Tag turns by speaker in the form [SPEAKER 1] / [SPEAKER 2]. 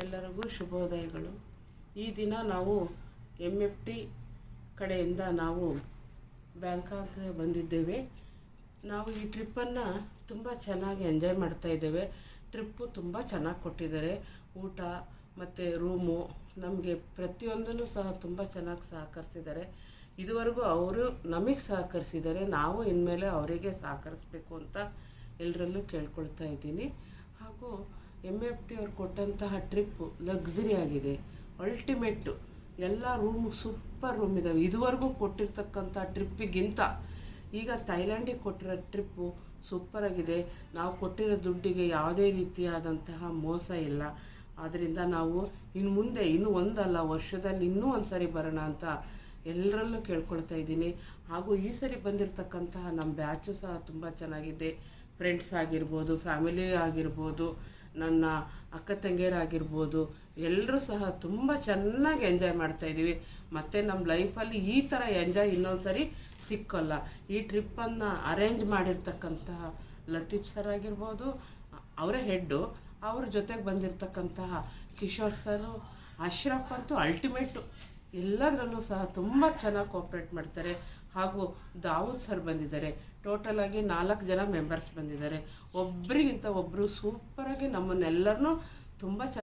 [SPEAKER 1] ಎಲ್ಲರಿಗೂ ಶುಭೋದಯಗಳು. ಈ ದಿನ ನಾವು MFT ಕಡೆಯಿಂದ ನಾವು ಬ್ಯಾಂಕಾಕ್ಗೆ ಬಂದಿದ್ದೇವೆ. ನಾವು ಈ ಟ್ರಿಪ್ಪನ್ನು ತುಂಬ ಚೆನ್ನಾಗಿ ಎಂಜಾಯ್ ಮಾಡ್ತಾ ಇದ್ದೇವೆ. ಟ್ರಿಪ್ಪು ತುಂಬ ಚೆನ್ನಾಗಿ ಕೊಟ್ಟಿದ್ದಾರೆ. ಊಟ ಮತ್ತು ರೂಮು ನಮಗೆ ಪ್ರತಿಯೊಂದನ್ನು ಸಹ ತುಂಬ ಚೆನ್ನಾಗಿ ಸಹಕರಿಸಿದ್ದಾರೆ. ಇದುವರೆಗೂ ಅವರು ನಮಗೆ ಸಹಕರಿಸಿದ್ದಾರೆ, ನಾವು ಇನ್ಮೇಲೆ ಅವರಿಗೆ ಸಹಕರಿಸಬೇಕು ಅಂತ ಎಲ್ಲರಲ್ಲೂ ಕೇಳ್ಕೊಳ್ತಾ ಇದ್ದೀನಿ. ಹಾಗೂ MFT ಅವ್ರು ಕೊಟ್ಟಂತಹ ಟ್ರಿಪ್ಪು ಲಕ್ಸುರಿ ಆಗಿದೆ, ಅಲ್ಟಿಮೇಟು. ಎಲ್ಲ ರೂಮು ಸೂಪರ್ ರೂಮ್ ಇದ್ದಾವೆ. ಇದುವರೆಗೂ ಕೊಟ್ಟಿರ್ತಕ್ಕಂಥ ಟ್ರಿಪ್ಪಿಗಿಂತ ಈಗ ಥೈಲ್ಯಾಂಡಿಗೆ ಕೊಟ್ಟಿರೋ ಟ್ರಿಪ್ಪು ಸೂಪರಾಗಿದೆ. ನಾವು ಕೊಟ್ಟಿರೋ ದುಡ್ಡಿಗೆ ಯಾವುದೇ ರೀತಿಯಾದಂತಹ ಮೋಸ ಇಲ್ಲ. ಆದ್ದರಿಂದ ನಾವು ಇನ್ನು ಮುಂದೆ ಒಂದಲ್ಲ ವರ್ಷದಲ್ಲಿ ಇನ್ನೂ ಒಂದು ಸರಿ ಬರೋಣ ಅಂತ ಎಲ್ಲರಲ್ಲೂ ಕೇಳ್ಕೊಳ್ತಾ ಇದ್ದೀನಿ. ಹಾಗೂ ಈ ಸರಿ ಬಂದಿರತಕ್ಕಂತಹ ನಮ್ಮ ಬ್ಯಾಚು ಸಹ ತುಂಬ ಚೆನ್ನಾಗಿದೆ. ಫ್ರೆಂಡ್ಸ್ ಆಗಿರ್ಬೋದು, ಫ್ಯಾಮಿಲಿ ಆಗಿರ್ಬೋದು, ನನ್ನ ಅಕ್ಕ ತಂಗಿಯರಾಗಿರ್ಬೋದು, ಎಲ್ಲರೂ ಸಹ ತುಂಬ ಚೆನ್ನಾಗಿ ಎಂಜಾಯ್ ಮಾಡ್ತಾಯಿದ್ದೀವಿ. ಮತ್ತು ನಮ್ಮ ಲೈಫಲ್ಲಿ ಈ ಥರ ಎಂಜಾಯ್ ಇನ್ನೊಂದು ಸರಿ ಸಿಕ್ಕಲ್ಲ. ಈ ಟ್ರಿಪ್ಪನ್ನು ಅರೇಂಜ್ ಮಾಡಿರ್ತಕ್ಕಂತಹ ಲತೀಫ್ ಸರ್ ಆಗಿರ್ಬೋದು, ಅವರೇ ಹೆಡ್ಡು. ಅವ್ರ ಜೊತೆಗೆ ಬಂದಿರತಕ್ಕಂತಹ ಕಿಶೋರ್ ಸರು, ಅಶ್ರಫ್ ಅಂತೂ ಅಲ್ಟಿಮೇಟು. ಎಲ್ಲದರಲ್ಲೂ ಸಹ ತುಂಬ ಚೆನ್ನಾಗಿ ಕೋಪ್ರೇಟ್ ಮಾಡ್ತಾರೆ. ಹಾಗೂ ದಾವೂದ್ ಸರ್ ಬಂದಿದ್ದಾರೆ. ಟೋಟಲಾಗಿ 4 ಜನ ಮೆಂಬರ್ಸ್ ಬಂದಿದ್ದಾರೆ. ಒಬ್ಬರಿಗಿಂತ ಒಬ್ಬರು ಸೂಪರಾಗಿ ನಮ್ಮನ್ನೆಲ್ಲರನ್ನೂ ತುಂಬ